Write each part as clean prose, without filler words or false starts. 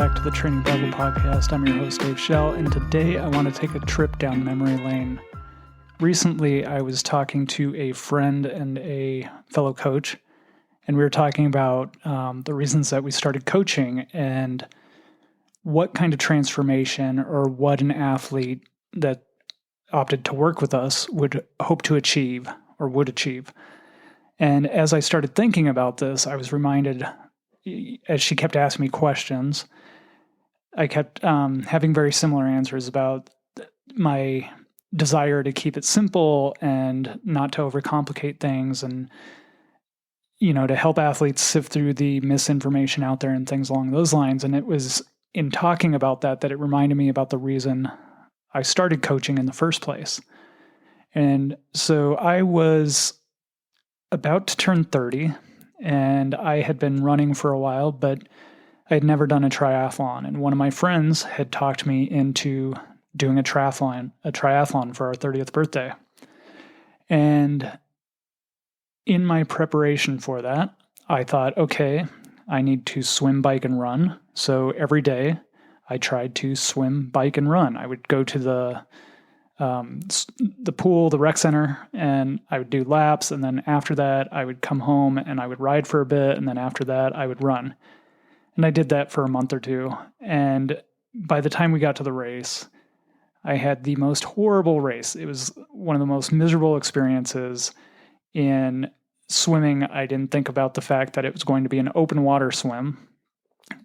back to the Training Babble podcast. I'm your host, Dave Schell, and today I want to take a trip down memory lane. Recently, I was talking to a friend and a fellow coach, and we were talking about the reasons that we started coaching and what kind of transformation or what an athlete that opted to work with us would hope to achieve or would achieve. And as I started thinking about this, I was reminded, as she kept asking me questions, I kept having very similar answers about my desire to keep it simple and not to overcomplicate things and, to help athletes sift through the misinformation out there and things along those lines. And it was in talking about that it reminded me about the reason I started coaching in the first place. And so I was about to turn 30, and I had been running for a while, but I had never done a triathlon. And one of my friends had talked me into doing a triathlon for our 30th birthday. And in my preparation for that, I thought, okay, I need to swim, bike, and run. So every day I tried to swim, bike, and run. I would go to the pool, the rec center, and I would do laps. And then after that, I would come home and I would ride for a bit. And then after that, I would run. And I did that for a month or two. And by the time we got to the race, I had the most horrible race. It was one of the most miserable experiences in swimming. I didn't think about the fact that it was going to be an open water swim.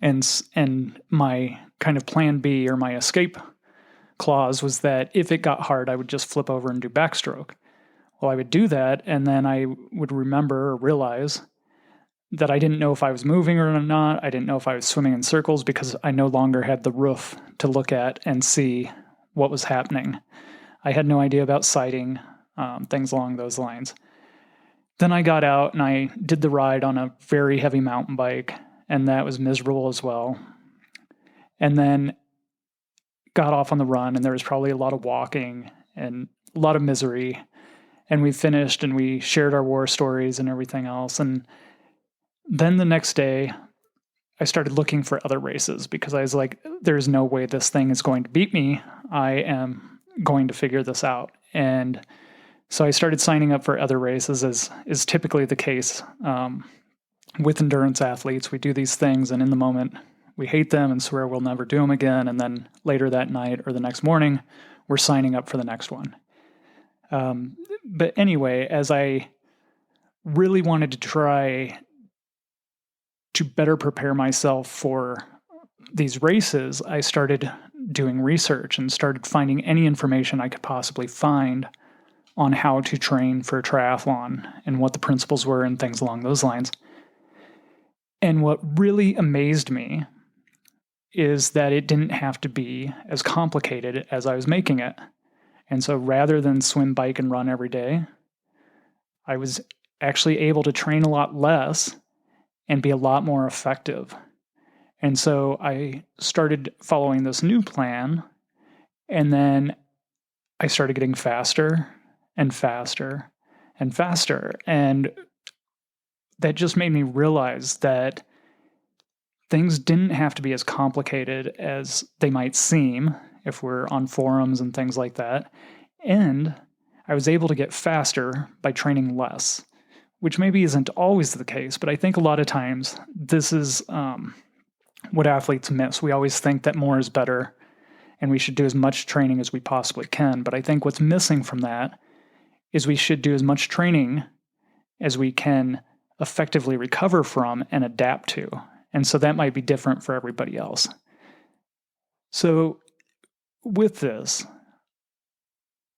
And my kind of plan B or my escape clause was that if it got hard, I would just flip over and do backstroke. Well, I would do that, and then I would remember or realize that I didn't know if I was moving or not. I didn't know if I was swimming in circles because I no longer had the roof to look at and see what was happening. I had no idea about sighting, things along those lines. Then I got out and I did the ride on a very heavy mountain bike, and that was miserable as well. And then got off on the run, and there was probably a lot of walking and a lot of misery. And we finished and we shared our war stories and everything else. And then the next day, I started looking for other races because I was like, there's no way this thing is going to beat me. I am going to figure this out. And so I started signing up for other races, as is typically the case with endurance athletes. We do these things, and in the moment, we hate them and swear we'll never do them again. And then later that night or the next morning, we're signing up for the next one. But anyway, as I really wanted to try to better prepare myself for these races, I started doing research and started finding any information I could possibly find on how to train for a triathlon and what the principles were and things along those lines. And what really amazed me is that it didn't have to be as complicated as I was making it. And so rather than swim, bike, and run every day, I was actually able to train a lot less and be a lot more effective. And so I started following this new plan, and then I started getting faster and faster and faster. And that just made me realize that things didn't have to be as complicated as they might seem if we're on forums and things like that. And I was able to get faster by training less, which maybe isn't always the case, but I think a lot of times this is what athletes miss. We always think that more is better and we should do as much training as we possibly can. But I think what's missing from that is we should do as much training as we can effectively recover from and adapt to. And so that might be different for everybody else. So with this,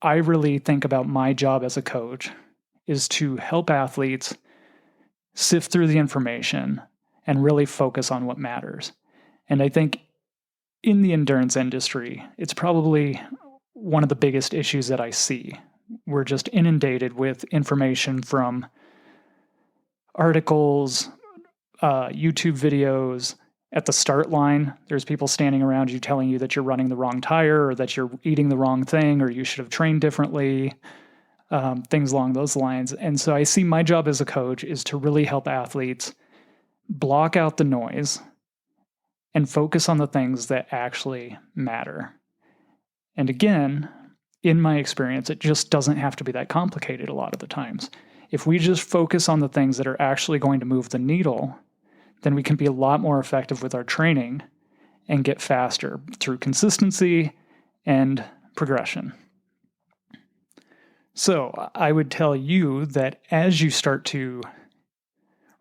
I really think about my job as a coach is to help athletes sift through the information and really focus on what matters. And I think in the endurance industry, it's probably one of the biggest issues that I see. We're just inundated with information from articles, YouTube videos. At the start line, there's people standing around you telling you that you're running the wrong tire or that you're eating the wrong thing or you should have trained differently, things along those lines. And so I see my job as a coach is to really help athletes block out the noise and focus on the things that actually matter. And again, in my experience, it just doesn't have to be that complicated a lot of the times. If we just focus on the things that are actually going to move the needle, then we can be a lot more effective with our training and get faster through consistency and progression. So I would tell you that as you start to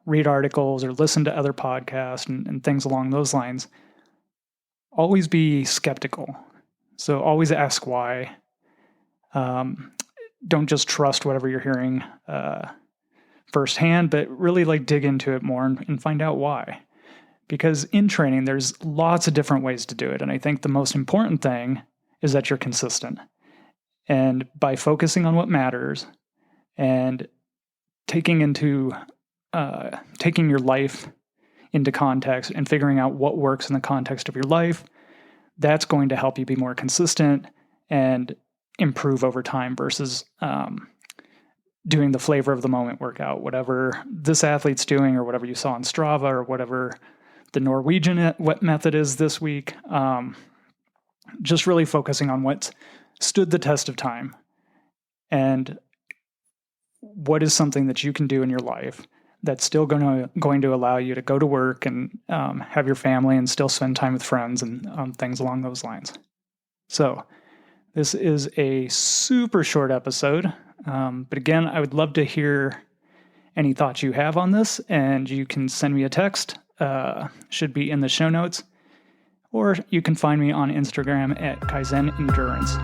read articles or listen to other podcasts and things along those lines, always be skeptical. So always ask why. Don't just trust whatever you're hearing firsthand, but really dig into it more and find out why. Because in training, there's lots of different ways to do it. And I think the most important thing is that you're consistent. And by focusing on what matters and taking your life into context and figuring out what works in the context of your life, that's going to help you be more consistent and improve over time versus doing the flavor of the moment workout, whatever this athlete's doing or whatever you saw on Strava or whatever the Norwegian method is this week. Just really focusing on what's stood the test of time and what is something that you can do in your life that's still going to allow you to go to work and have your family and still spend time with friends and things along those lines. So this is a super short episode, but again, I would love to hear any thoughts you have on this, and you can send me a text, should be in the show notes, or you can find me on Instagram at Kaizen Endurance.